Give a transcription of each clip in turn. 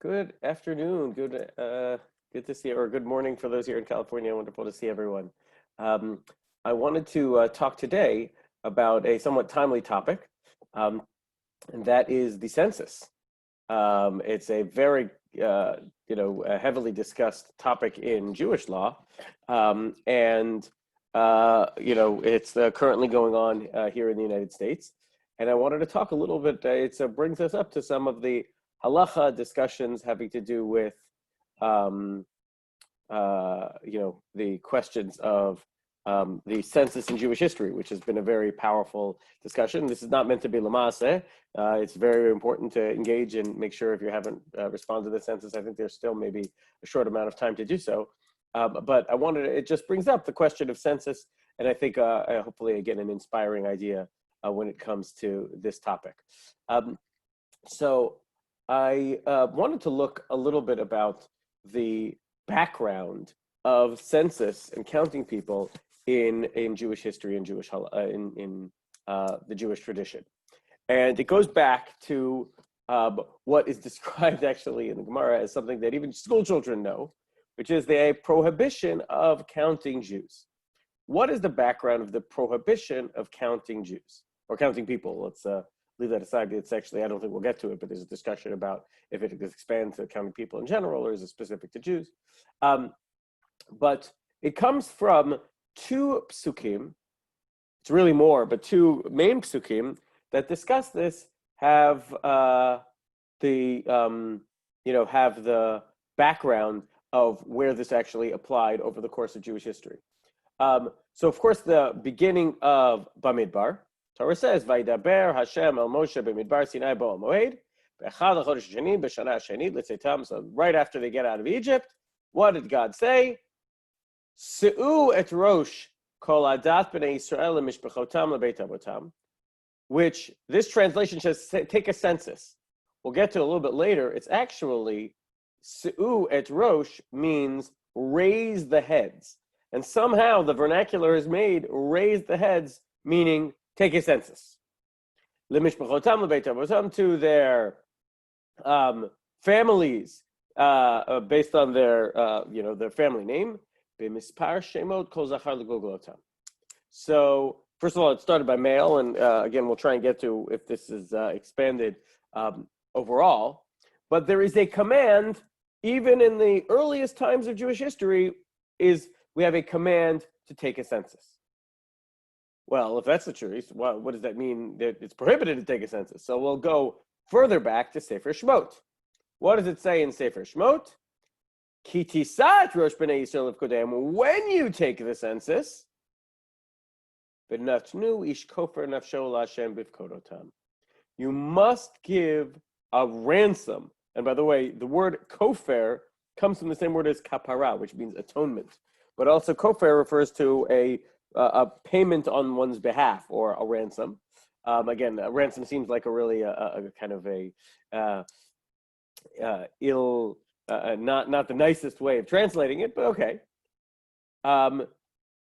Good afternoon. Good to see you, or good morning for those here in California. Wonderful to see everyone. Um, I wanted to talk today about a somewhat timely topic, um, and that is the census. It's a very, a heavily discussed topic in Jewish law, and it's currently going on here in the United States. And I wanted to talk a little bit. It brings us up to some of the halacha discussions having to do with, um, the questions of the census in Jewish history, which has been a very powerful discussion. This is not meant to be lamase. It's very important to engage and make sure if you haven't responded to the census, I think there's still maybe a short amount of time to do so. But it just brings up the question of census, and I think hopefully, again, an inspiring idea when it comes to this topic. Um, so I wanted to look a little bit about the background of census and counting people in Jewish history and in the Jewish tradition, and it goes back to what is described actually in the Gemara as something that even school children know, which is the prohibition of counting Jews. What is the background of the prohibition of counting Jews or counting people? Let's leave that aside. It's actually, I don't think we'll get to it, but there's a discussion about if it expands to counting people in general or is it specific to Jews. But it comes from two psukim. It's really more, but two main psukim that discuss this have have the background of where this actually applied over the course of Jewish history. So of course, the beginning of Bamidbar, Torah says, "Vaydaber Hashem el Moshe b'Midbar Sinai bo'el Moed b'echad hachodesh hasheni b'shana hasheni l'tzetam." So right after they get out of Egypt, what did God say? Se'u et rosh kol adat b'nei Yisrael mishpachotam lebeit avotam, which this translation says, take a census. We'll get to a little bit later. It's actually Se'u et rosh means raise the heads. And somehow the vernacular is made raise the heads, meaning take a census. To their families based on their family name. So first of all, it started by male, and again, we'll try and get to if this is expanded overall. But there is a command, even in the earliest times of Jewish history, we have a command to take a census. Well, if that's the truth, what does that mean that it's prohibited to take a census? So we'll go further back to Sefer Shmot. What does it say in Sefer Shmot? Ki tisat rosh b'nei Yisrael kodem. When you take the census, v'natnu ish kofer nafsho l'Hashem b'vkodotam. You must give a ransom. And by the way, the word kofer comes from the same word as kapara, which means atonement. But also kofer refers to a payment on one's behalf or a ransom. Again, a ransom seems like a really a kind of a not the nicest way of translating it, but okay. And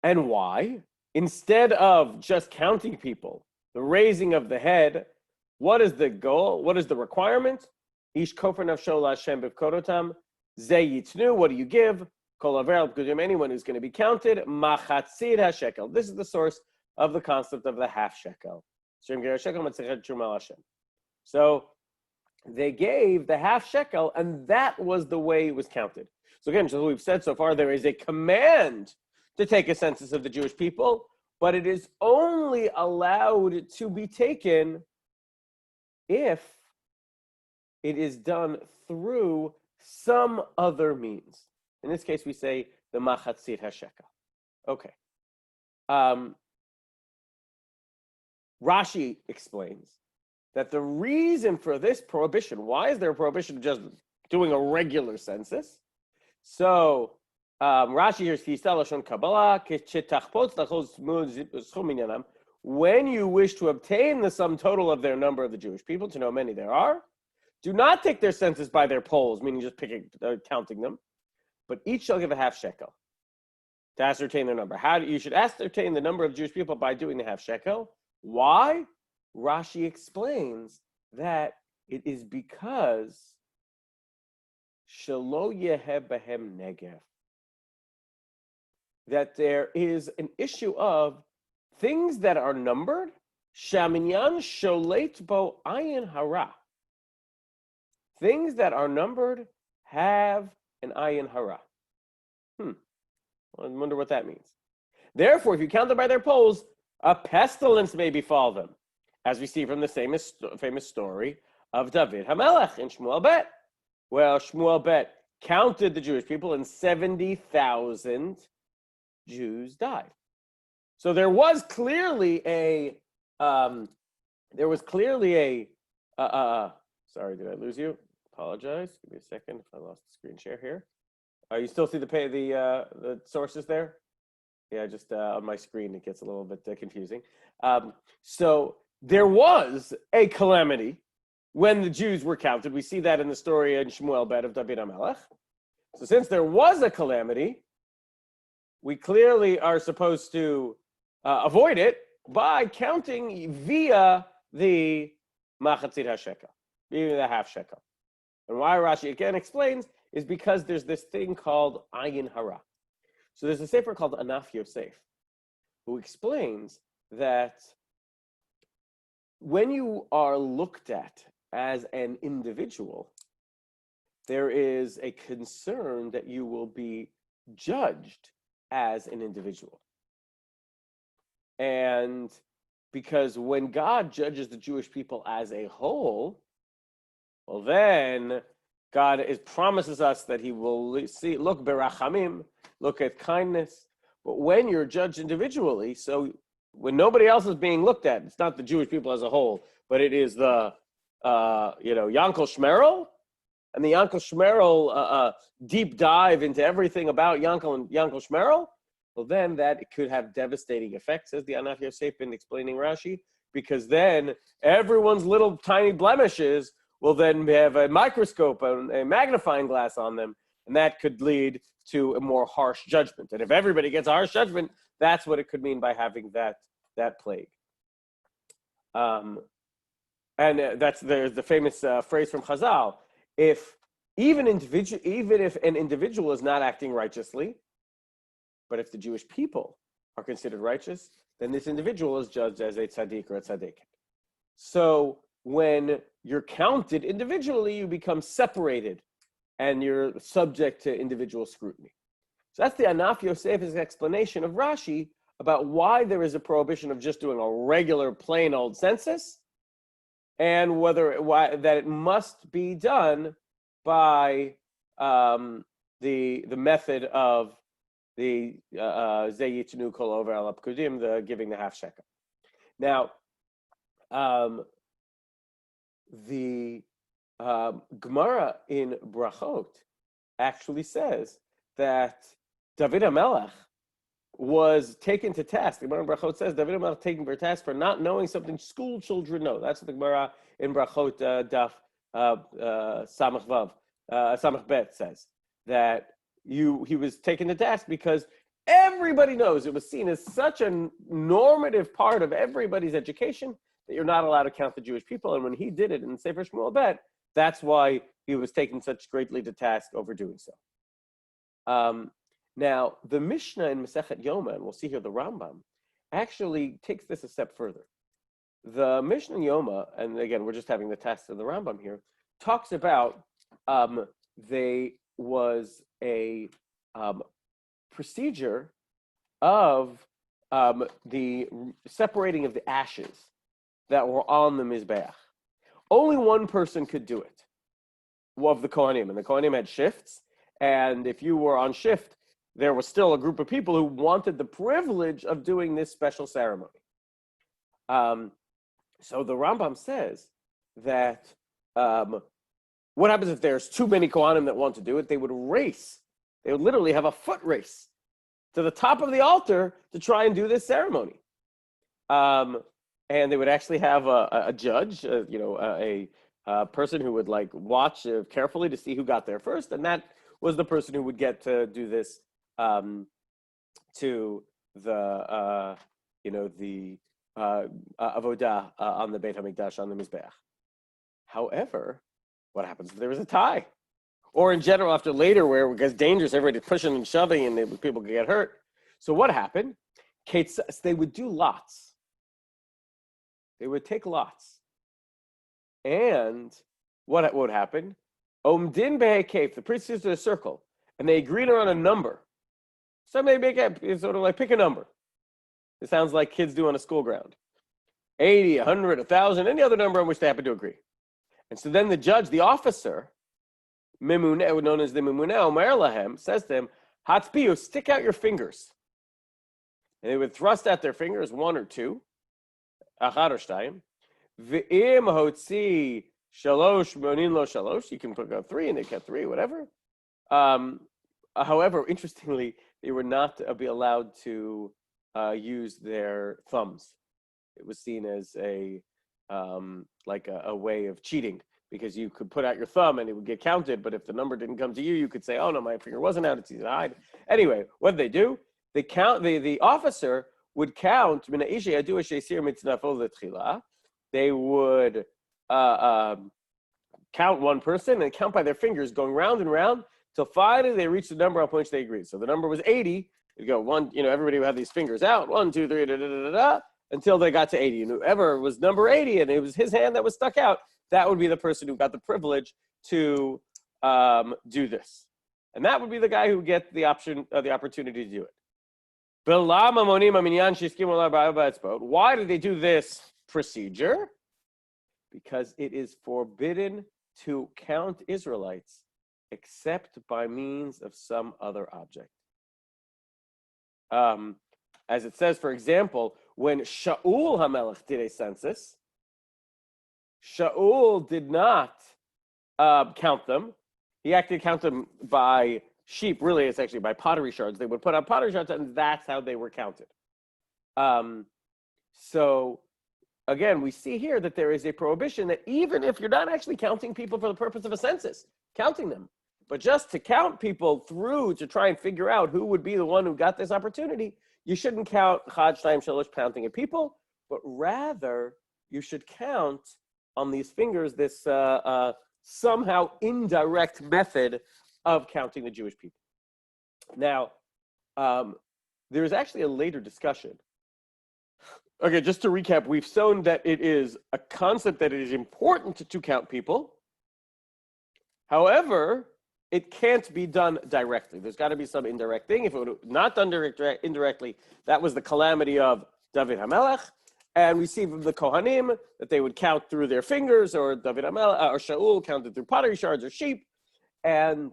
why? Instead of just counting people, the raising of the head, what is the goal? What is the requirement? Ish kofer nafsho l'Hashem b'vkodotam. Ze yitnu. What do you give? Anyone who's going to be counted, machatzid hashekel. This is the source of the concept of the half shekel. So they gave the half shekel, and that was the way it was counted. So again, just as we've said so far, there is a command to take a census of the Jewish people, but it is only allowed to be taken if it is done through some other means. In this case, we say the machatzit hashekel. Okay. Rashi explains that the reason for this prohibition, why is there a prohibition of just doing a regular census? So Rashi here's Kabbalah, when you wish to obtain the sum total of their number of the Jewish people, to know how many there are, do not take their census by their polls, meaning just counting them, but each shall give a half shekel to ascertain their number. You should ascertain the number of Jewish people by doing the half shekel. Why? Rashi explains that it is because shelo yeheh behem negev, that there is an issue of things that are numbered, shaminyan sholet bo ayin hara. Things that are numbered have an ayin hara. I wonder what that means. Therefore, if you count them by their poles, a pestilence may befall them, as we see from the famous story of David HaMelech in Shmuel Bet. Well, Shmuel Bet counted the Jewish people, and 70,000 Jews died. So there was clearly a. Sorry, did I lose you? Apologize. Give me a second if I lost the screen share here. You still see the sources there? Yeah, just on my screen it gets a little bit confusing. So there was a calamity when the Jews were counted. We see that in the story in Shmuel Bet of David HaMelech. So since there was a calamity, we clearly are supposed to avoid it by counting via the machatzit hashekel, via the half shekel. And why Rashi again explains is because there's this thing called ayin hara. So there's a sefer called Anaf Yosef, who explains that when you are looked at as an individual, there is a concern that you will be judged as an individual. And because when God judges the Jewish people as a whole, well, then God promises us that he will look berachamim, look at kindness. But when you're judged individually, so when nobody else is being looked at, it's not the Jewish people as a whole, but it is the Yankel Shmerel, and the Yankel Shmerel deep dive into everything about Yankel and Yankel Shmerel. Well, then that could have devastating effects, says the Anaf Yosef in explaining Rashi, because then everyone's little tiny blemishes will then have a microscope and a magnifying glass on them, and that could lead to a more harsh judgment. And if everybody gets a harsh judgment, that's what it could mean by having that plague. And that's the famous phrase from Chazal: even if an individual is not acting righteously, but if the Jewish people are considered righteous, then this individual is judged as a tzaddik or a tzaddik. So when you're counted individually, you become separated and you're subject to individual scrutiny. So that's the Anaf Yosef's explanation of Rashi about why there is a prohibition of just doing a regular plain old census, and why that it must be done by the method of the Zeyitnu Kol Over Al Apkudim, the giving the half shekel. Now, the Gemara in Brachot actually says that David HaMelech was taken to task. The Gemara in Brachot says David HaMelech taken to task for not knowing something school children know. That's what the Gemara in Brachot Daf Samach Vav Samach Bet says, that he was taken to task because everybody knows, it was seen as such a normative part of everybody's education that you're not allowed to count the Jewish people. And when he did it in Sefer Shmuel Bet, that's why he was taken such greatly to task over doing so. Now, the Mishnah in Masechet Yoma, and we'll see here the Rambam, actually takes this a step further. The Mishnah in Yoma, and again, we're just having the test of the Rambam here, talks about there was a procedure of the separating of the ashes that were on the Mizbeach. Only one person could do it, of the Kohanim, and the Kohanim had shifts, and if you were on shift, there was still a group of people who wanted the privilege of doing this special ceremony. So the Rambam says that what happens if there's too many Kohanim that want to do it? They would race. They would literally have a foot race to the top of the altar to try and do this ceremony. And they would actually have a judge, a person who would watch carefully to see who got there first, and that was the person who would get to do this to the avodah on the Beit HaMikdash, on the Mizbeach. However, what happens if there was a tie? or in general after later where it gets dangerous, everybody's pushing and shoving and people could get hurt. So what happened? They would do lots. They would take lots. And what would happen? Omdin be'hekef, the priests used a circle, and they agreed on a number. So they make it sort of like pick a number. It sounds like kids do on a school ground. 80, 100, 1,000, any other number on which they happen to agree. And so then the judge, the officer, Mimune, known as the Mimune, Omer Lahem, says to him, Hatzpiyu, stick out your fingers. And they would thrust out their fingers, one or two, achad or shtayim. V'im hotzi shalosh monin lo shalosh. You can put out three, and they kept three, whatever. However, interestingly, they were not be allowed to use their thumbs. It was seen as a way of cheating, because you could put out your thumb and it would get counted, but if the number didn't come to you, you could say, "Oh no, my finger wasn't out; it's easy to hide." Anyway, what did they do? They count. The officer would count. They would count one person and count by their fingers, going round and round till finally they reached the number on which they agreed. So the number was 80. You go one. Everybody would have these fingers out. 1, 2, 3, until they got to 80. And whoever was number 80, and it was his hand that was stuck out, that would be the person who got the privilege to do this. And that would be the guy who would get the opportunity to do it. Why did they do this procedure? Because it is forbidden to count Israelites except by means of some other object. As it says, for example, when Shaul HaMelech did a census, Shaul did not count them. He actually counted them by sheep. Really, it's actually by pottery shards. They would put on pottery shards, and that's how they were counted. So, again, we see here that there is a prohibition that even if you're not actually counting people for the purpose of a census, counting them, but just to count people through to try and figure out who would be the one who got this opportunity, you shouldn't count Chad, Shtayim, Shalosh, counting at people, but rather you should count on these fingers this somehow indirect method of counting the Jewish people. Now, there's actually a later discussion. Okay, just to recap, we've shown that it is a concept that it is important to count people. However, it can't be done directly. There's got to be some indirect thing. If it were not done indirectly, that was the calamity of David HaMelech. And we see from the Kohanim that they would count through their fingers, or David HaMelech or Shaul counted through pottery shards or sheep. And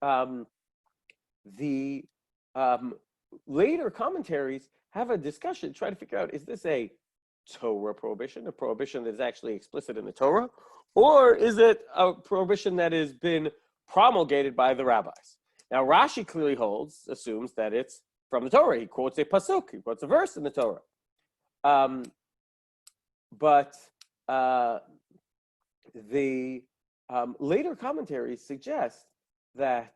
the later commentaries have a discussion, try to figure out, is this a Torah prohibition, a prohibition that is actually explicit in the Torah, or is it a prohibition that has been promulgated by the rabbis? Now, Rashi clearly assumes that it's from the Torah. He quotes a pasuk, he quotes a verse in the Torah. But the later commentaries suggest that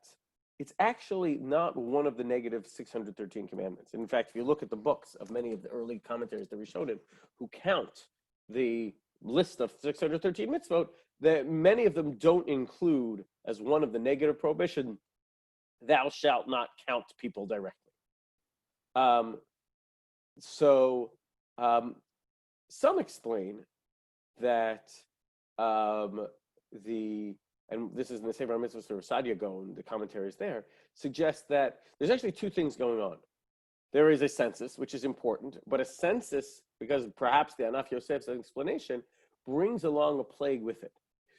it's actually not one of the negative 613 commandments. In fact, if you look at the books of many of the early commentaries that we showed him, who count the list of 613 mitzvot, that many of them don't include as one of the negative prohibition, thou shalt not count people directly. Some explain that and this is in the Sefer HaMitzvos of Sadia Gaon, the commentaries there, suggest that there's actually two things going on. There is a census, which is important, but a census, because perhaps the Anaf Yosef's explanation, brings along a plague with it.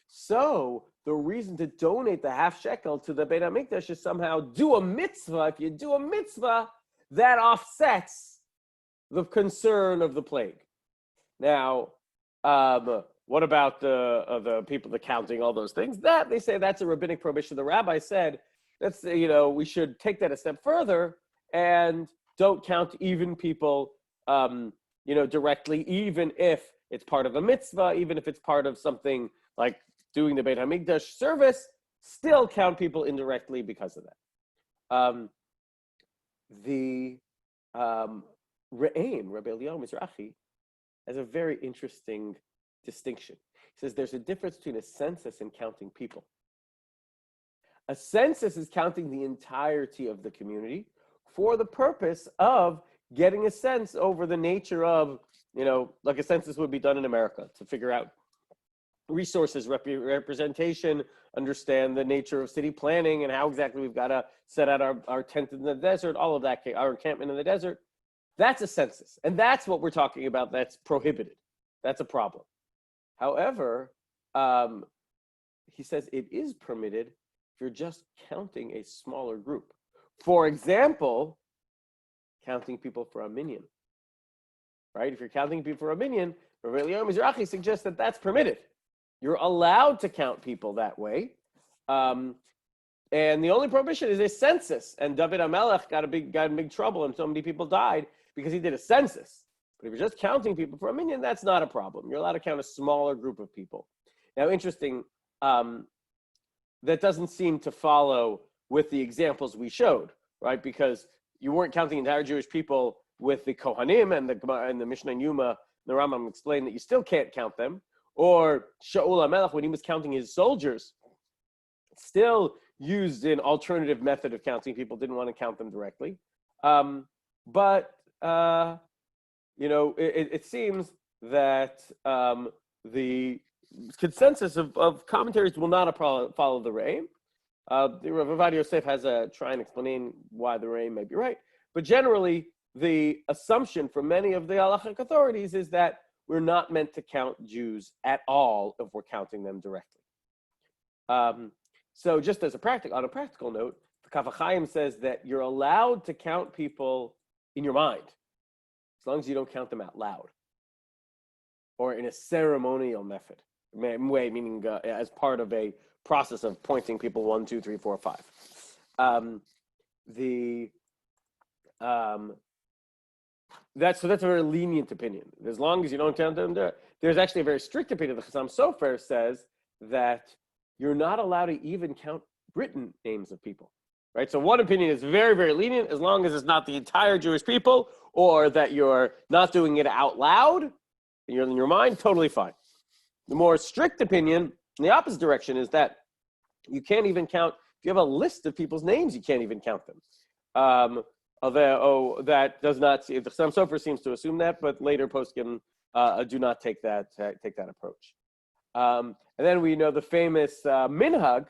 So the reason to donate the half shekel to the Beit HaMikdash is somehow do a mitzvah. If you do a mitzvah, that offsets the concern of the plague. Now, what about the people, the counting, all those things? That they say that's a rabbinic prohibition. The rabbi said that's we should take that a step further and don't count even people directly, even if it's part of a mitzvah, even if it's part of something like doing the Beit HaMikdash service, still count people indirectly because of that. The Re'aim, Rabbi Eliyahu Mizrahi, has a very interesting distinction. He says there's a difference between a census and counting people. A census is counting the entirety of the community for the purpose of getting a sense over the nature of, like a census would be done in America to figure out resources, representation, understand the nature of city planning and how exactly we've got to set out our tent in the desert, all of that, our encampment in the desert. That's a census. And that's what we're talking about. That's prohibited. That's a problem. However, he says it is permitted if you're just counting a smaller group. For example, counting people for a minyan. Right? If you're counting people for a minyan, Rabbi Eliyahu Mizrahi suggests that that's permitted. You're allowed to count people that way. And the only prohibition is a census. And David HaMelech got in big trouble and so many people died because he did a census. But if you're just counting people for a minyan, that's not a problem. You're allowed to count a smaller group of people. Now, interesting, that doesn't seem to follow with the examples we showed, right? Because you weren't counting entire Jewish people with the Kohanim and the Mishnah and Yuma. The Rambam explained that you still can't count them. Or Shaul HaMelech, when he was counting his soldiers, still used an alternative method of counting people, didn't want to count them directly. But it seems that the consensus of commentaries will not follow the Re'im. Rav Ovadia Yosef has a try and explain why the Re'im may be right. But generally, the assumption from many of the halachic authorities is that we're not meant to count Jews at all if we're counting them directly. So just on a practical note, the Kaf HaChaim says that you're allowed to count people in your mind, as long as you don't count them out loud or in a ceremonial way, meaning as part of a process of pointing people 1, 2, 3, 4, 5. That's a very lenient opinion. As long as you don't count them there. There's actually a very strict opinion. The Chassam Sofer says that you're not allowed to even count written names of people, right? So one opinion is very, very lenient as long as it's not the entire Jewish people or that you're not doing it out loud and you're in your mind, totally fine. The more strict opinion in the opposite direction is that you can't even count, if you have a list of people's names, you can't even count them. That does not. The Chassam Sofer seems to assume that, but later poskim do not take that approach. And then we know the famous minhag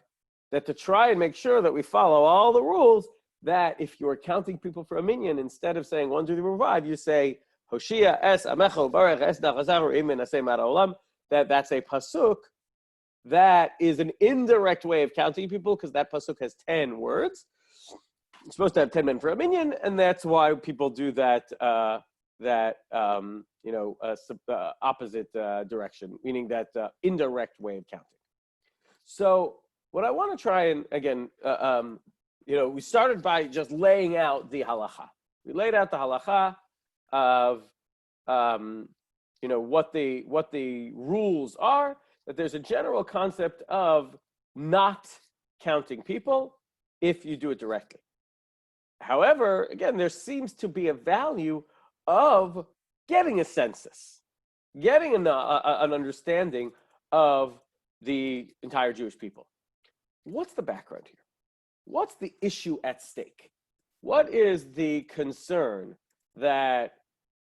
that to try and make sure that we follow all the rules, that if you're counting people for a minyan, instead of saying 1, 2, 3, 4, 5, you say Hoshia es amecho barech es dachazaru imin asay mara olam. That's a pasuk. That is an indirect way of counting people because that pasuk has 10 words. You're supposed to have 10 men for a minyan, and that's why people do that opposite direction, meaning that indirect way of counting. So what I want to try and, again, we started by just laying out the halacha. We laid out the halacha of, what the rules are, that there's a general concept of not counting people if you do it directly. However, again, there seems to be a value of getting a census, getting an understanding of the entire Jewish people. What's the background here? What's the issue at stake? What is the concern that,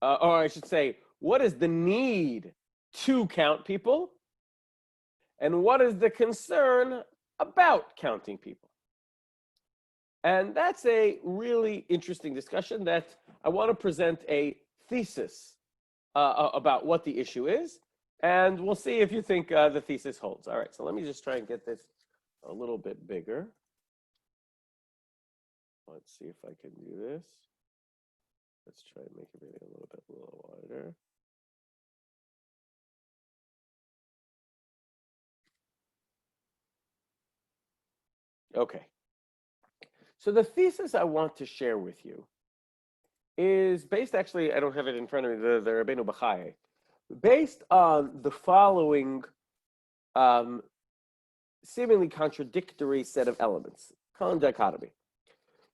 or I should say, what is the need to count people? And what is the concern about counting people? And that's a really interesting discussion that I want to present a thesis about what the issue is. And we'll see if you think the thesis holds. All right, so let me just try and get this a little bit bigger. Let's see if I can do this. Let's try and make everything a little wider. Okay. So the thesis I want to share with you is based, actually, I don't have it in front of me, the Rabbeinu Bachai, based on the following seemingly contradictory set of elements, common dichotomy,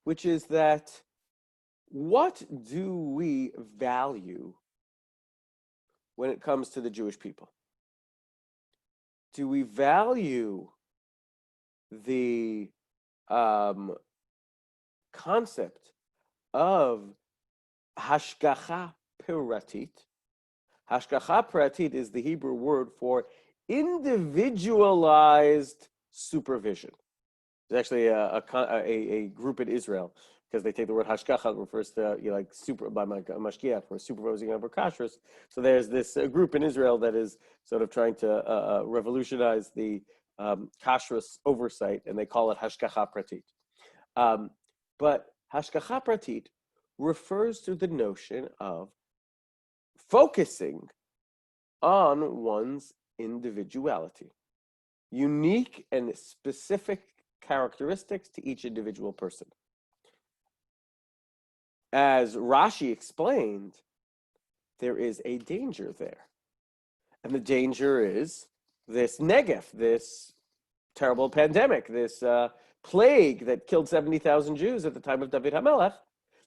which is that what do we value when it comes to the Jewish people? Do we value the um, concept of hashgacha piratit. Hashgacha piratit is the Hebrew word for individualized supervision. There's actually a group in Israel, because they take the word hashgacha, refers to like super by mashgiach, for supervising over kashrus. So there's this group in Israel that is sort of trying to revolutionize the kashrus oversight, and they call it hashgacha pratit. But hashgacha pratit refers to the notion of focusing on one's individuality, unique and specific characteristics to each individual person. As Rashi explained, there is a danger there. And the danger is this negef, this terrible pandemic, this plague that killed 70,000 Jews at the time of David HaMelech.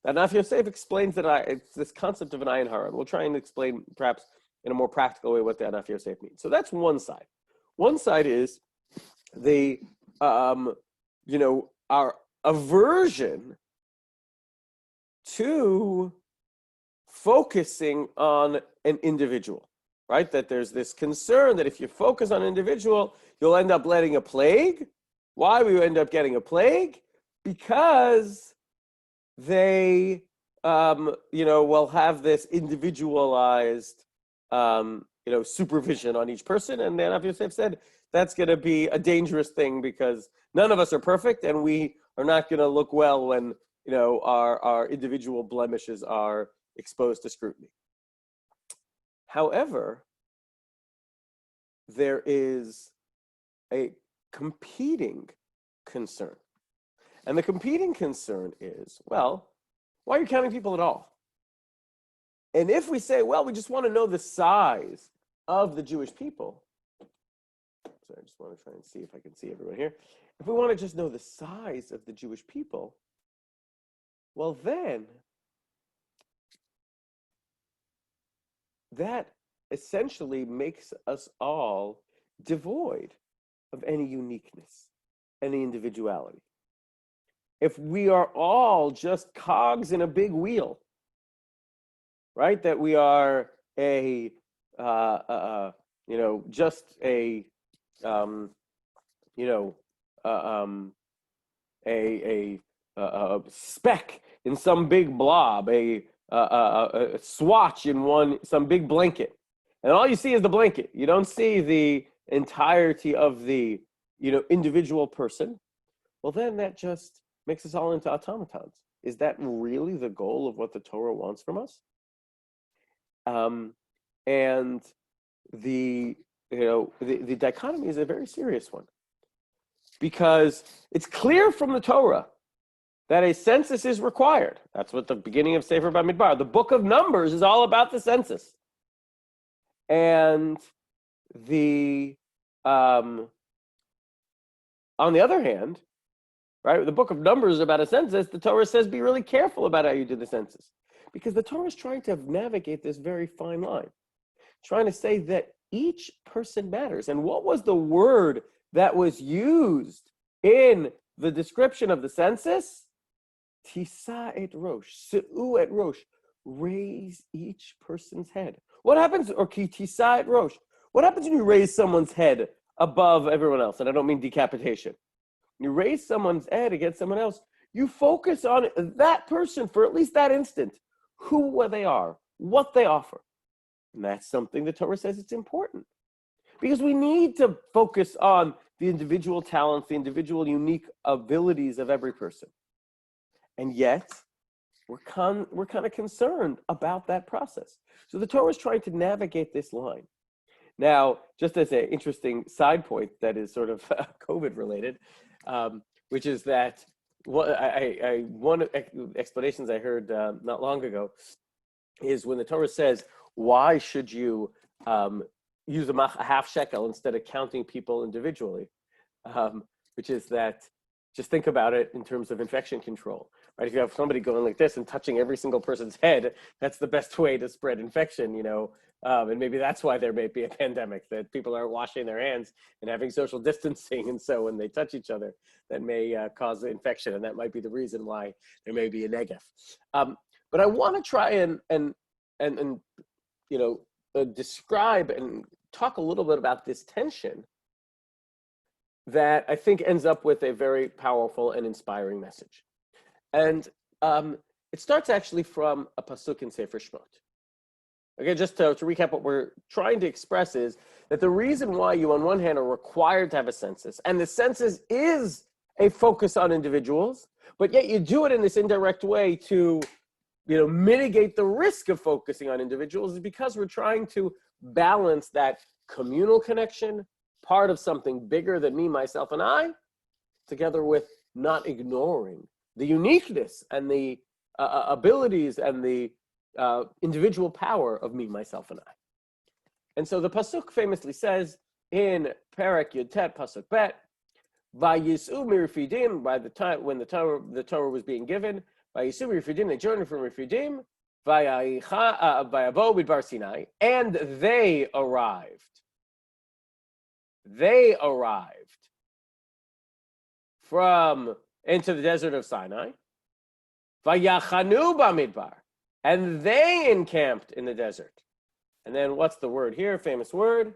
That Naf Yosef explains that it's this concept of an ayin hara. We'll try and explain perhaps in a more practical way what the Naf Yosef means. So that's one side. One side is the our aversion to focusing on an individual, right? That there's this concern that if you focus on an individual, you'll end up letting a plague. Why will you end up getting a plague? Because they, will have this individualized, supervision on each person. And then Rabbi Yosef said, that's going to be a dangerous thing because none of us are perfect, and we are not going to look well when, our individual blemishes are exposed to scrutiny. However, there is a competing concern. And the competing concern is, well, why are you counting people at all? And if we say, well, we just want to know the size of the Jewish people. So I just want to try and see if I can see everyone here. If we want to just know the size of the Jewish people, well, then that essentially makes us all devoid of any uniqueness, any individuality. If we are all just cogs in a big wheel, right? That we are just a speck in some big blob, a swatch in some big blanket, and all you see is the blanket. You don't see the entirety of the individual person. Well, then that just makes us all into automatons. Is that really the goal of what the Torah wants from us? And the dichotomy is a very serious one, because it's clear from the Torah that a census is required. That's what the beginning of Sefer Bamidbar. The book of Numbers is all about the census. And on the other hand, right, the book of Numbers is about a census. The Torah says be really careful about how you do the census, because the Torah is trying to navigate this very fine line, trying to say that each person matters. And what was the word that was used in the description of the census? Tisa et rosh, se'u et rosh, raise each person's head. What happens, or ki tisa et rosh, what happens when you raise someone's head above everyone else? And I don't mean decapitation. When you raise someone's head against someone else, you focus on that person for at least that instant, who they are, what they offer. And that's something the Torah says it's important, because we need to focus on the individual talents, the individual unique abilities of every person. And yet, we're kind of concerned about that process. So the Torah is trying to navigate this line. Now, just as an interesting side point that is sort of COVID related, which is that one of the explanations I heard not long ago is when the Torah says, why should you use a half shekel instead of counting people individually? Which is that, just think about it in terms of infection control, right? If you have somebody going like this and touching every single person's head, that's the best way to spread infection, And maybe that's why there may be a pandemic, that people are washing their hands and having social distancing. And so when they touch each other, that may cause infection. And that might be the reason why there may be a negef. But I want to try and describe and talk a little bit about this tension that I think ends up with a very powerful and inspiring message. And it starts actually from a pasuk in Sefer Shmot. Okay, just to recap, what we're trying to express is that the reason why you, on one hand, are required to have a census, and the census is a focus on individuals, but yet you do it in this indirect way to, mitigate the risk of focusing on individuals, is because we're trying to balance that communal connection, part of something bigger than me, myself, and I, together with not ignoring the uniqueness and the abilities and the individual power of me, myself, and I. And so the pasuk famously says in Perek Yud Tet pasuk Bet, Vayisu miRefidim, by the time when the Torah was being given, Vayisu miRefidim, they journeyed from Refidim, Vayavo Midbar Sinai, and they arrived. They arrived into the desert of Sinai. Vayachanu bamidbar, and they encamped in the desert. And then what's the word here? Famous word,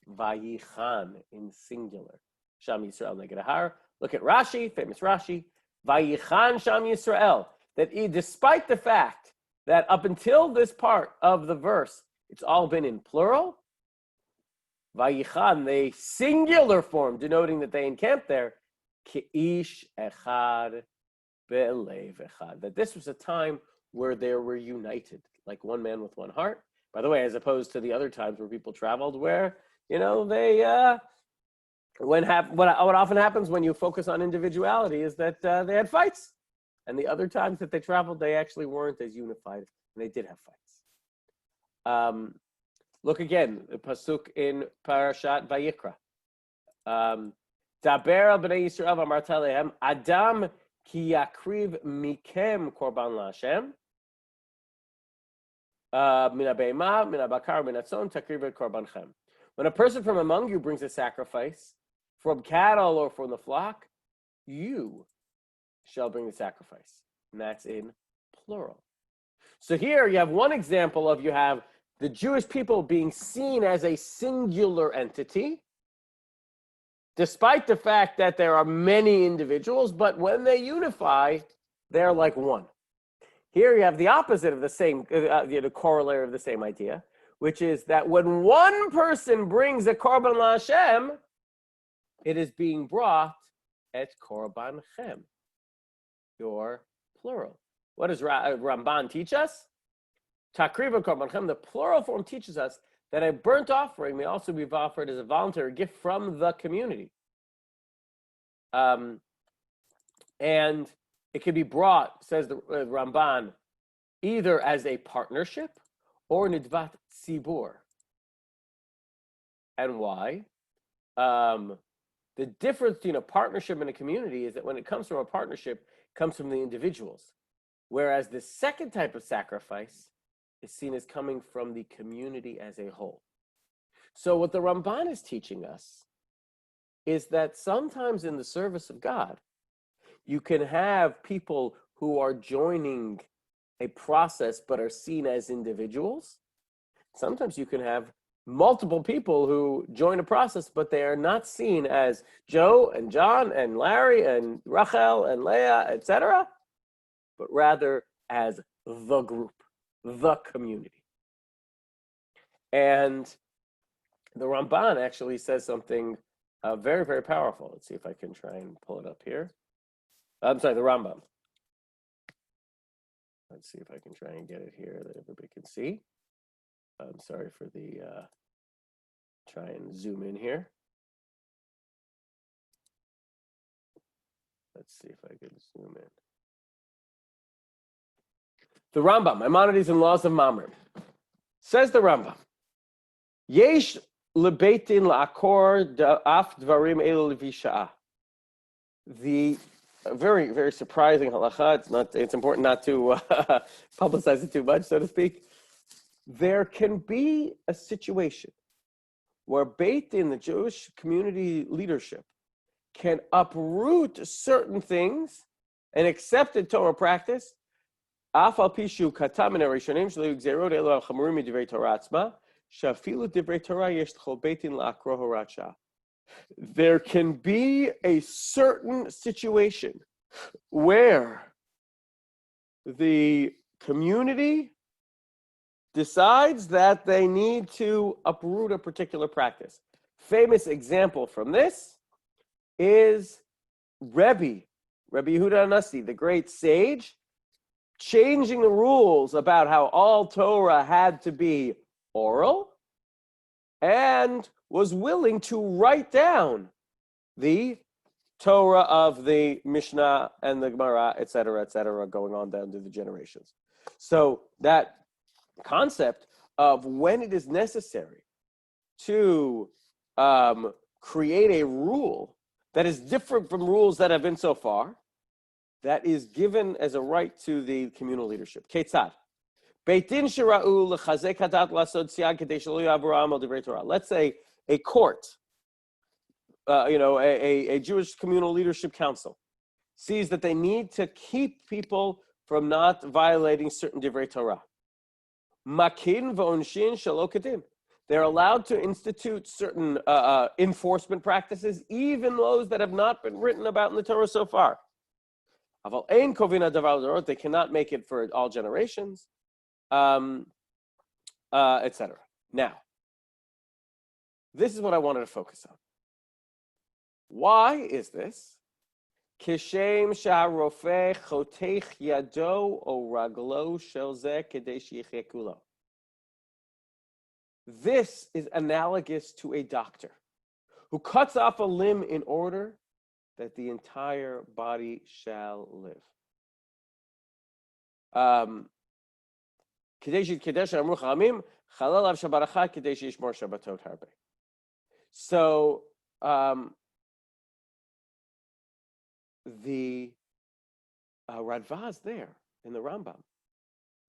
Vayichan, in singular. Sham Yisrael neged Har. Look at Rashi, famous Rashi. Vayichan Sham Yisrael. That despite the fact that up until this part of the verse, it's all been in plural, Vayichan, the singular form, denoting that they encamped there, Keish Echad Be'elev Echad. That this was a time where they were united, like one man with one heart. By the way, as opposed to the other times where people traveled, where they what often happens when you focus on individuality is that they had fights, and the other times that they traveled, they actually weren't as unified, and they did have fights. Look again, the pasuk in Parashat Vayikra. Daber al bnei Yisrael v'amarta lehem Adam ki yakriv mikem korban laHashem min habeima min habakar min hatzon takriv et korbanchem. When a person from among you brings a sacrifice from cattle or from the flock, you shall bring the sacrifice. And that's in plural. So here you have one example of you have the Jewish people being seen as a singular entity, despite the fact that there are many individuals, but when they unify, they're like one. Here you have the opposite of the same, the corollary of the same idea, which is that when one person brings a korban laHashem, it is being brought et korbanchem, your plural. What does Ramban teach us? Takriv korbanchem, the plural form teaches us that a burnt offering may also be offered as a voluntary gift from the community. And it can be brought, says the Ramban, either as a partnership or nidvat tzibur. And why? The difference between a partnership and a community is that when it comes from a partnership, it comes from the individuals. Whereas the second type of sacrifice is seen as coming from the community as a whole. So what the Ramban is teaching us is that sometimes in the service of God, you can have people who are joining a process but are seen as individuals. Sometimes you can have multiple people who join a process, but they are not seen as Joe and John and Larry and Rachel and Leah, etc., but rather as the group, the community. And the Ramban actually says something very, very powerful. Let's see if I can try and pull it up here. I'm sorry, the Rambam. Let's see if I can try and get it here that everybody can see. I'm sorry for the, try and zoom in here. Let's see if I can zoom in. The Rambam, Maimonides and Laws of Mamre. Says the Rambam, Yesh lebeitin la'akor af dvarim elu levi sha'ah. The very, very surprising halacha. It's important not to publicize it too much, so to speak. there can be a situation where Beit Din, the Jewish community leadership, can uproot certain things and accepted Torah practice. There can be a certain situation where the community decides that they need to uproot a particular practice. Famous example from this is Rabbi Yehuda Anasi, the great sage, changing the rules about how all Torah had to be oral and was willing to write down the Torah of the Mishnah and the Gemara, et cetera, going on down to the generations. So that concept of when it is necessary to create a rule that is different from rules that have been so far, that is given as a right to the communal leadership. Ketzad. Let's say a court, a Jewish communal leadership council, sees that they need to keep people from not violating certain divrei Torah. Makin v'onshin shelo kedin. They're allowed to institute certain enforcement practices, even those that have not been written about in the Torah so far. They cannot make it for all generations, etc. Now, this is what I wanted to focus on. Why is this? Kishem sha'rofeh chotech yado o raglo shel zeh kedei sheyichyeh kulo. This is analogous to a doctor who cuts off a limb in order that the entire body shall live. So the Radvaz there in the Rambam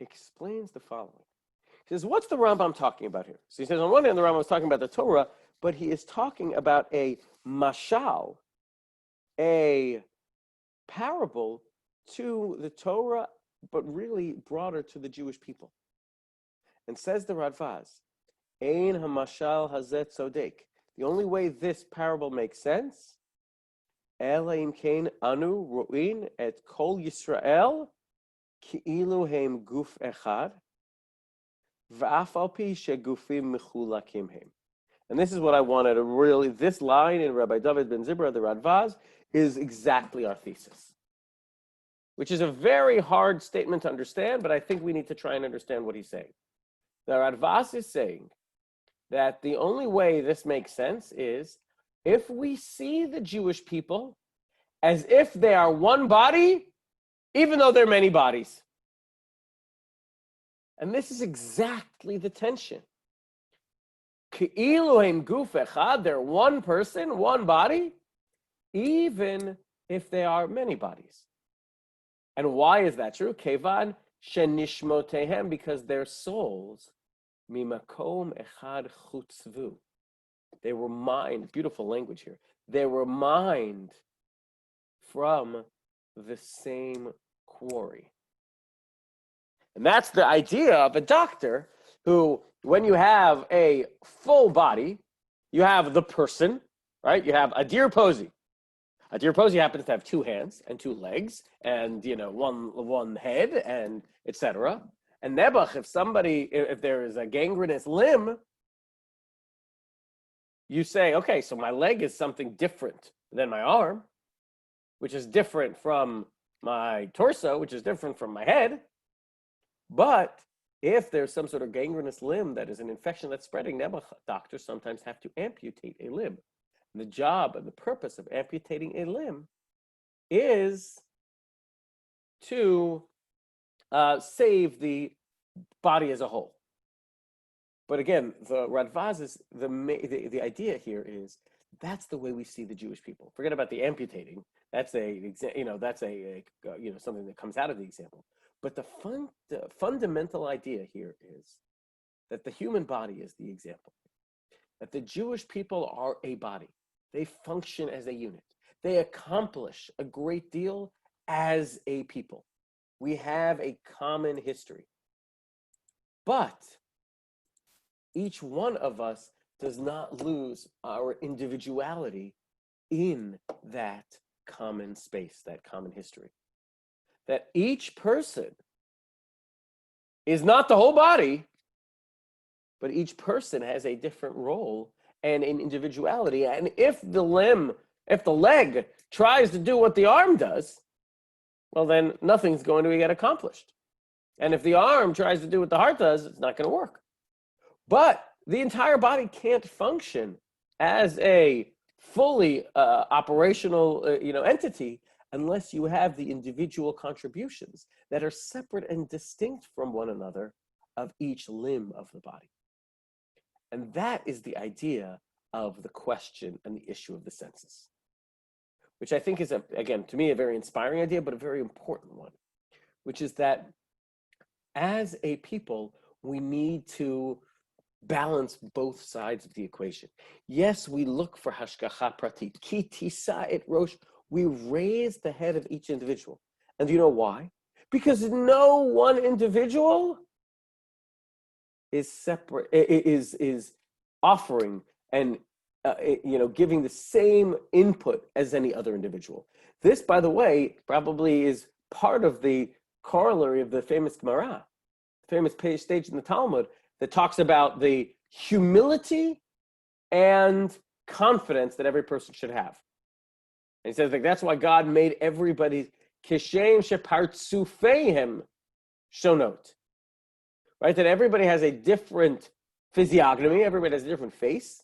explains the following. He says, what's the Rambam talking about here? So he says, on one hand, the Rambam is talking about the Torah, but he is talking about a mashal, a parable to the Torah, but really broader to the Jewish people. And says the Radvaz, Ein hamashal hazet sodek. The only way this parable makes sense, Ela im kein anu ro'in et kol Yisrael ki'ilu heim guf echad. And this is what I wanted to really, this line in Rabbi David ben Zibra, the Radvaz, is exactly our thesis, which is a very hard statement to understand, but I think we need to try and understand what he's saying. The Radvaz is saying that the only way this makes sense is if we see the Jewish people as if they are one body, even though they're many bodies. And this is exactly the tension. Ke'ilu heim guf echad, they're one person, one body, even if they are many bodies. And why is that true? Kevan shenishmotehem, because their souls, mimakom echad chutzvu. They were mined, beautiful language here. They were mined from the same quarry. And that's the idea of a doctor who, when you have a full body, you have the person, right? You have a dear Posy. A dear Posy happens to have 2 hands and 2 legs and, one head and etc. And Nebuch, if there is a gangrenous limb, you say, okay, so my leg is something different than my arm, which is different from my torso, which is different from my head. But if there's some sort of gangrenous limb that is an infection that's spreading, doctors sometimes have to amputate a limb. And the job and the purpose of amputating a limb is to save the body as a whole. But again, the Radvaz is the idea here is that's the way we see the Jewish people. Forget about the amputating. That's something that comes out of the example. But the fundamental idea here is that the human body is the example, that the Jewish people are a body. They function as a unit. They accomplish a great deal as a people. We have a common history. But each one of us does not lose our individuality in that common space, that common history. That each person is not the whole body, but each person has a different role and an individuality. And if the leg tries to do what the arm does, well, then nothing's going to get accomplished. And if the arm tries to do what the heart does, it's not going to work. But the entire body can't function as a fully operational entity unless you have the individual contributions that are separate and distinct from one another of each limb of the body. And that is the idea of the question and the issue of the census, which I think is, again, to me, a very inspiring idea, but a very important one, which is that as a people, we need to balance both sides of the equation. Yes, we look for hashgacha pratit, ki tisa et rosh. We raise the head of each individual. And do you know why? Because no one individual is separate, is offering and giving the same input as any other individual. This, by the way, probably is part of the corollary of the famous Gemara, famous stage in the Talmud that talks about the humility and confidence that every person should have. And he says, like, that's why God made everybody kishem shepartzufeihem shonot. Right? That everybody has a different physiognomy, everybody has a different face,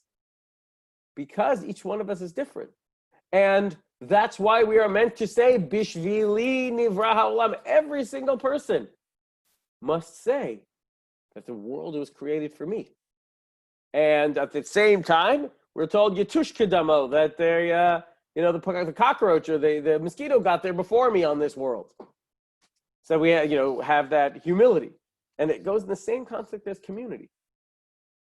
because each one of us is different. And that's why we are meant to say, Bishvili nivra ha'olam. Every single person must say that the world was created for me. And at the same time, we're told Yatush Kedamo, that the cockroach or the mosquito got there before me on this world. So we have that humility. And it goes in the same concept as community.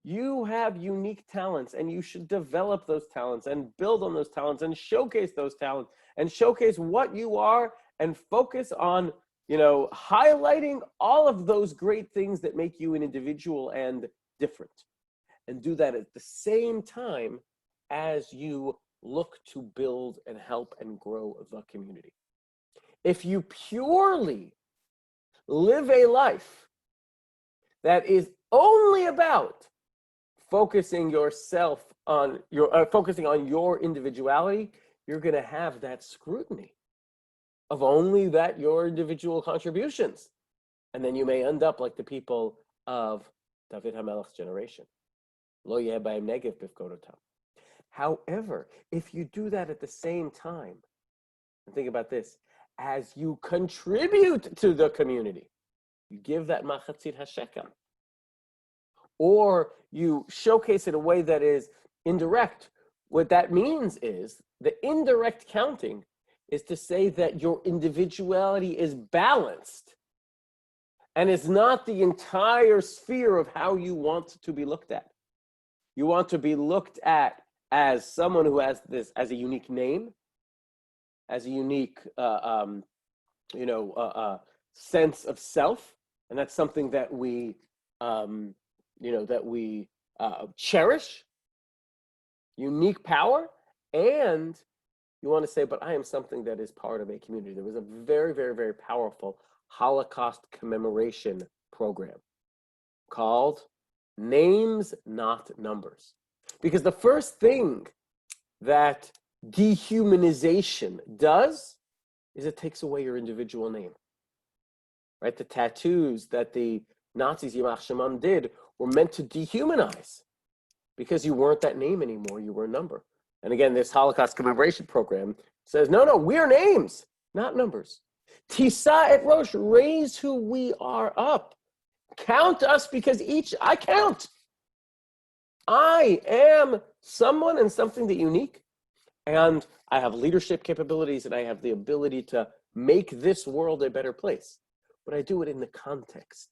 You have unique talents, and you should develop those talents and build on those talents and showcase those talents and showcase what you are and focus on, highlighting all of those great things that make you an individual and different. And do that at the same time as you look to build and help and grow the community. If you purely live a life that is only about focusing on your individuality, you're going to have that scrutiny of only your individual contributions. And then you may end up like the people of David HaMelech's generation. Lo yeh b'hem negev bifkodotam. However, if you do that at the same time, and think about this, as you contribute to the community, you give that machatzit hashekel, or you showcase it in a way that is indirect. What that means is the indirect counting is to say that your individuality is balanced and is not the entire sphere of how you want to be looked at. You want to be looked at as someone who has this as a unique name, as a unique sense of self, and that's something that we cherish, unique power, and you want to say, but I am something that is part of a community. There was a very, very, very powerful Holocaust commemoration program called Names, Not Numbers. Because the first thing that dehumanization does is it takes away your individual name. Right? The tattoos that the Nazis, Yimach Shemam, did were meant to dehumanize because you weren't that name anymore, you were a number. And again, this Holocaust commemoration program says, no, we're names, not numbers. Tisa et Rosh, raise who we are up. Count us because I count. I am someone and something that unique. And I have leadership capabilities and I have the ability to make this world a better place. But I do it in the context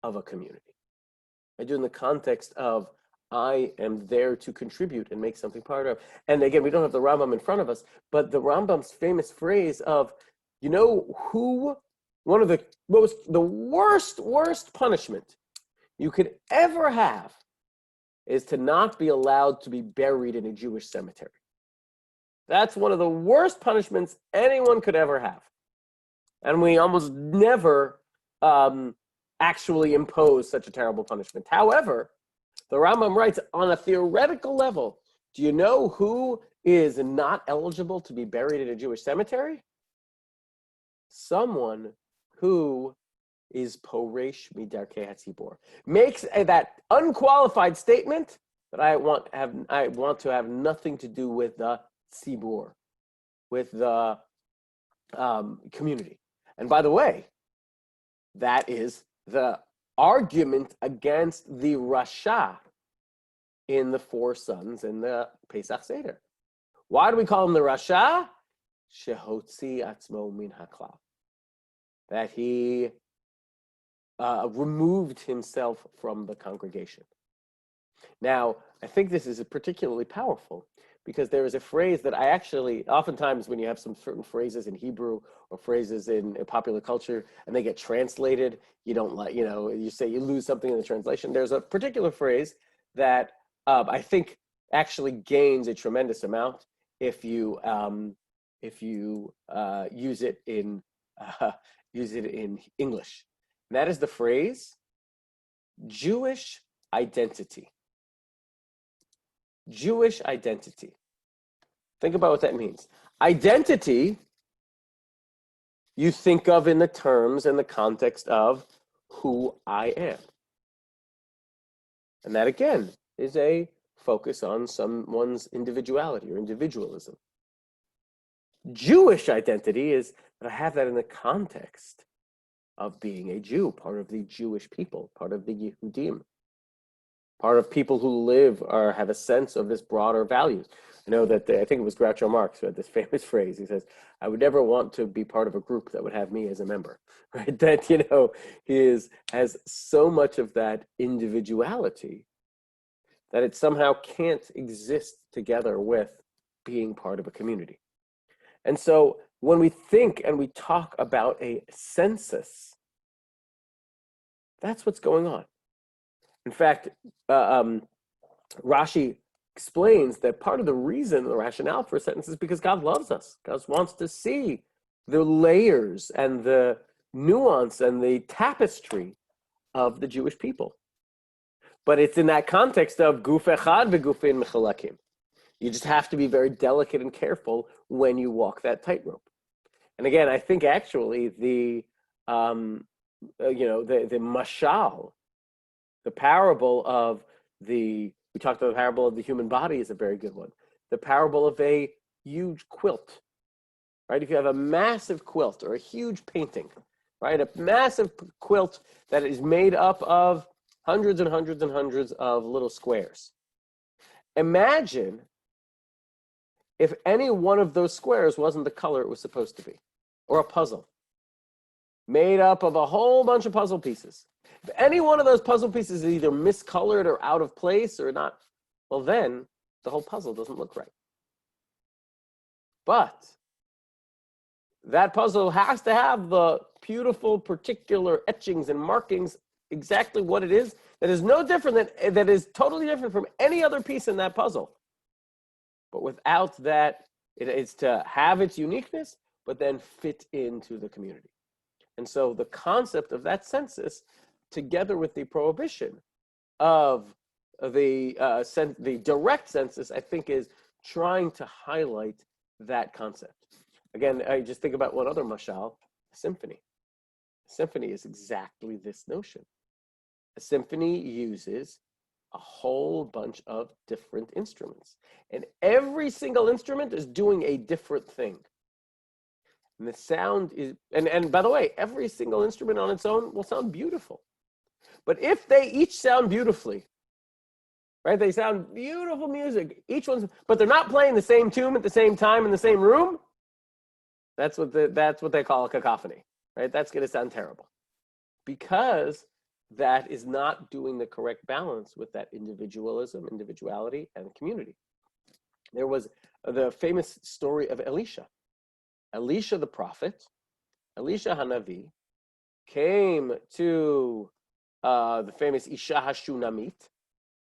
of a community. I do in the context of I am there to contribute and make something part of. And again, we don't have the Rambam in front of us, but the Rambam's famous phrase of, you know, one of the worst punishment you could ever have is to not be allowed to be buried in a Jewish cemetery. That's one of the worst punishments anyone could ever have. And we almost never actually impose such a terrible punishment. However, the Rambam writes, on a theoretical level, do you know who is not eligible to be buried in a Jewish cemetery? Someone who is poresh midarkei hatzibor, makes that unqualified statement that I want to have nothing to do with the tzibur, with the community. And by the way, that is the argument against the Rasha in the four sons in the Pesach Seder. Why do we call him the Rasha? Shehotzi atzmo min haklal. That he removed himself from the congregation. Now, I think this is particularly powerful because there is a phrase that I actually, oftentimes when you have some certain phrases in Hebrew or phrases in popular culture and they get translated, you don't like, you say you lose something in the translation. There's a particular phrase that I think actually gains a tremendous amount if you use it in English. And that is the phrase Jewish identity. Jewish identity. Think about what that means. Identity, you think of in the terms and the context of who I am. And that, again, is a focus on someone's individuality or individualism. Jewish identity is that I have that in the context of being a Jew, part of the Jewish people, part of the Yehudim, part of people who live or have a sense of this broader values. I know that I think it was Groucho Marx who had this famous phrase. He says, I would never want to be part of a group that would have me as a member, right? That, has so much of that individuality that it somehow can't exist together with being part of a community. And so when we think and we talk about a census, that's what's going on. In fact, Rashi explains that part of the reason, the rationale for a sentence is because God loves us. God wants to see the layers and the nuance and the tapestry of the Jewish people. But it's in that context of guf echad v'gufin mechalakim. You just have to be very delicate and careful when you walk that tightrope. And again, I think actually the mashal, the parable of we talked about the parable of the human body is a very good one. The parable of a huge quilt, right? If you have a massive quilt or a huge painting, right? A massive quilt that is made up of hundreds and hundreds and hundreds of little squares. Imagine if any one of those squares wasn't the color it was supposed to be, or a puzzle made up of a whole bunch of puzzle pieces. If any one of those puzzle pieces is either miscolored or out of place or not, well, then the whole puzzle doesn't look right. But that puzzle has to have the beautiful particular etchings and markings, exactly what it is, that is no different that is totally different from any other piece in that puzzle. But without that, it is to have its uniqueness, but then fit into the community. And so the concept of that census, together with the prohibition of the direct census, I think is trying to highlight that concept. Again, I just think about one other mashal, a symphony. A symphony is exactly this notion. A symphony uses a whole bunch of different instruments. And every single instrument is doing a different thing. And the sound is, and by the way, every single instrument on its own will sound beautiful. But if they each sound beautifully, right? They sound beautiful music, each one's, but they're not playing the same tune at the same time in the same room. That's what they call a cacophony, right? That's going to sound terrible. Because that is not doing the correct balance with that individuality, and community. There was the famous story of Elisha. Elisha the prophet, Elisha Hanavi, came to the famous Isha Hashunamit,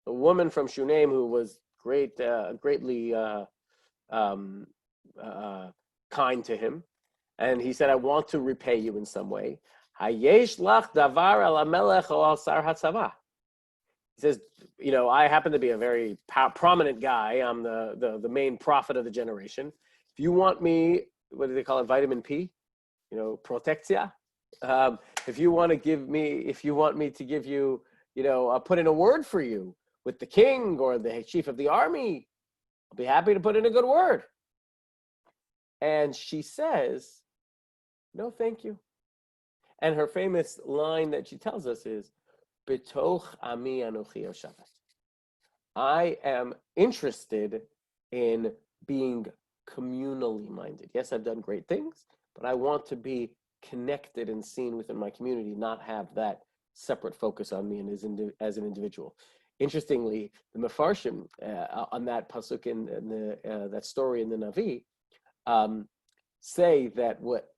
a woman from Shunem who was greatly kind to him. And he said, I want to repay you in some way. Hayesh lach davar al hamelech o al sar hatzava. He says, I happen to be a very prominent guy. I'm the main prophet of the generation. If you want me, what do they call it? Vitamin P, protectia. If you want me to give you, put in a word for you with the king or the chief of the army, I'll be happy to put in a good word. And she says, no, thank you. And her famous line that she tells us is, Betoch ami anochi yoshavet. I am interested in being communally minded. Yes, I've done great things, but I want to be connected and seen within my community, not have that separate focus on me and as an individual. Interestingly, the Mefarshim on that pasuk in that story in the Navi say that what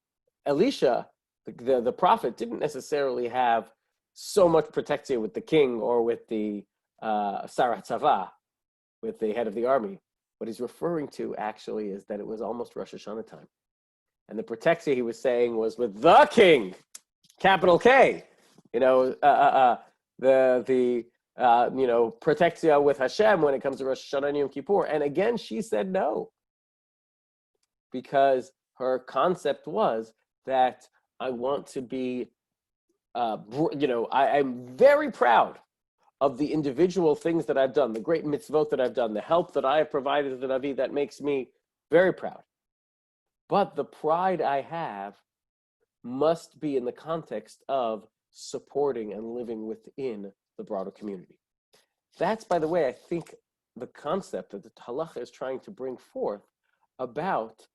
Elisha, the prophet, didn't necessarily have so much protection with the king or with the Sarat Tzava, with the head of the army. What he's referring to actually is that it was almost Rosh Hashanah time. And the protexia he was saying was with the king, capital K, the protexia with Hashem when it comes to Rosh Hashanah and Yom Kippur. And again, she said no, because her concept was that I want to be, I'm very proud of the individual things that I've done, the great mitzvot that I've done, the help that I have provided to the Navi, that makes me very proud. But the pride I have must be in the context of supporting and living within the broader community. That's, by the way, I think the concept that the halacha is trying to bring forth about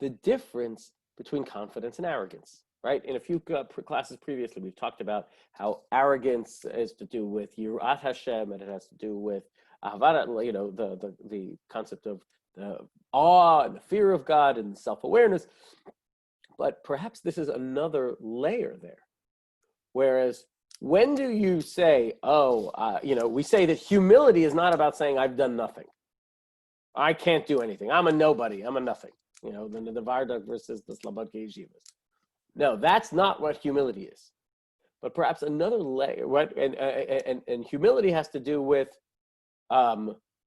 the difference between confidence and arrogance, right? In a few classes previously, we've talked about how arrogance is to do with Yirat Hashem, and it has to do with Ahavat, the concept of the awe and the fear of God and self-awareness. But perhaps this is another layer there. Whereas when do you say, we say that humility is not about saying I've done nothing. I can't do anything. I'm a nobody. I'm a nothing. The Vardak versus the Slabodke Yeshivas. No, that's not what humility is. But perhaps another layer, right? And humility has to do with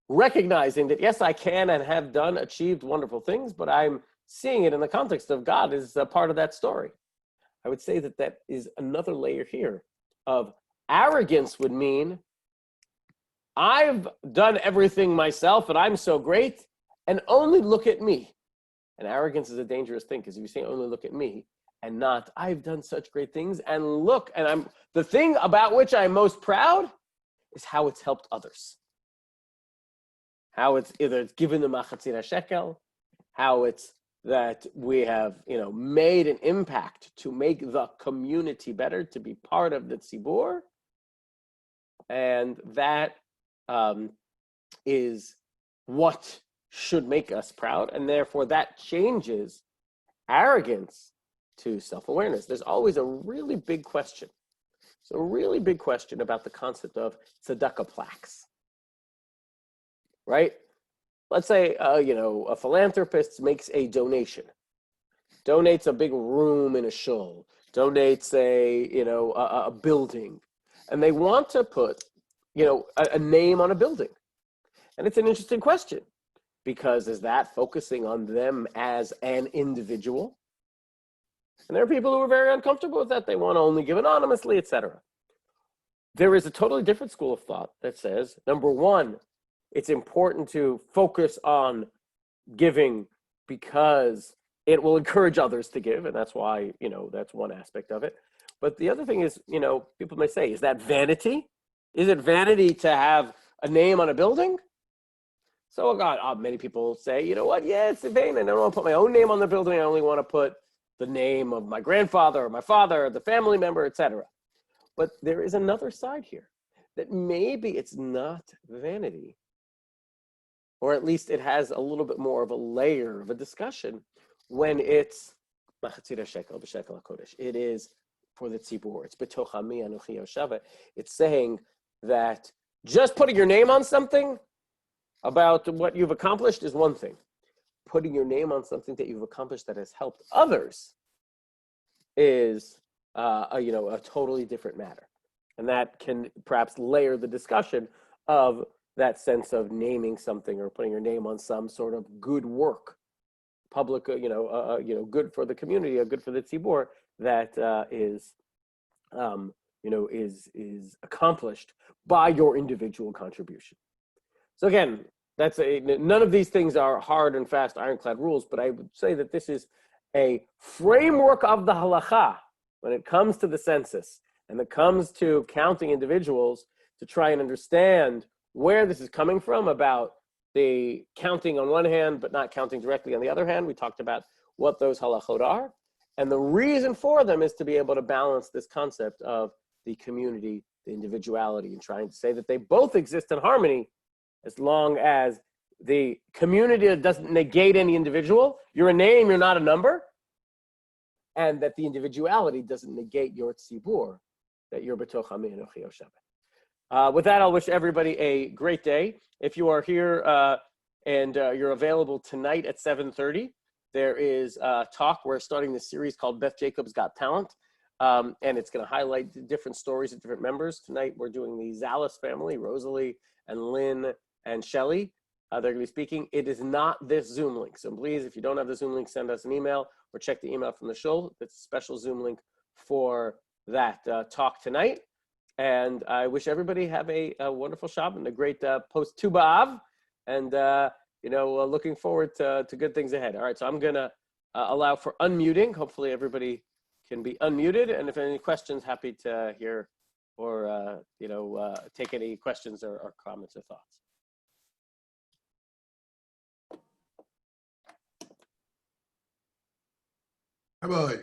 recognizing that, yes, I can and have achieved wonderful things, but I'm seeing it in the context of God as a part of that story. I would say that is another layer here of arrogance would mean I've done everything myself and I'm so great and only look at me. And arrogance is a dangerous thing, because if you say only look at me and not I've done such great things and look, and I'm the thing about which I'm most proud is how it's helped others. How it's either it's given them a chatzira shekel, how it's that we have made an impact to make the community better, to be part of the tzibur, and that is what should make us proud, and therefore that changes arrogance to self-awareness. There's always a really big question. So a really big question about the concept of tzedakah plaques, right? Let's say, a philanthropist makes a donation, donates a big room in a shul, donates a building, and they want to put, a name on a building. And it's an interesting question, because is that focusing on them as an individual? And there are people who are very uncomfortable with that. They want to only give anonymously, etc. There is a totally different school of thought that says, number one, it's important to focus on giving because it will encourage others to give. And that's why, that's one aspect of it. But the other thing is, people may say, is that vanity? Is it vanity to have a name on a building? So, many people say, yeah, it's vain. I don't want to put my own name on the building. I only want to put the name of my grandfather or my father or the family member, etc. But there is another side here, that maybe it's not vanity, or at least it has a little bit more of a layer of a discussion when it's machatzira shekel b'shekel hakodesh. It is for the tzibur. It's betoch ami anochi yoshava. It's saying that just putting your name on something about what you've accomplished is one thing. Putting your name on something that you've accomplished that has helped others is a totally different matter. And that can perhaps layer the discussion of that sense of naming something or putting your name on some sort of good work, public, good for the community, good for the tzibur, that is accomplished by your individual contribution. So again, none of these things are hard and fast, ironclad rules, but I would say that this is a framework of the halacha when it comes to the census and it comes to counting individuals, to try and understand where this is coming from about the counting on one hand, but not counting directly on the other hand. We talked about what those halachot are. And the reason for them is to be able to balance this concept of the community, the individuality, and trying to say that they both exist in harmony as long as the community doesn't negate any individual. You're a name, you're not a number. And that the individuality doesn't negate your tzibur, that you're betoch ami anochi yoshava. With that, I'll wish everybody a great day. If you are here and you're available tonight at 7:30, there is a talk. We're starting this series called Beth Jacobs Got Talent, and it's going to highlight the different stories of different members. Tonight, we're doing the Zallis family, Rosalie and Lynn and Shelley. They're going to be speaking. It is not this Zoom link. So please, if you don't have the Zoom link, send us an email or check the email from the shul. It's a special Zoom link for that talk tonight. And I wish everybody have a wonderful Shabbat and a great post Tu B'Av. And, looking forward to good things ahead. All right, so I'm going to allow for unmuting. Hopefully everybody can be unmuted. And if any questions, happy to hear or, take any questions or comments or thoughts. Rabbi.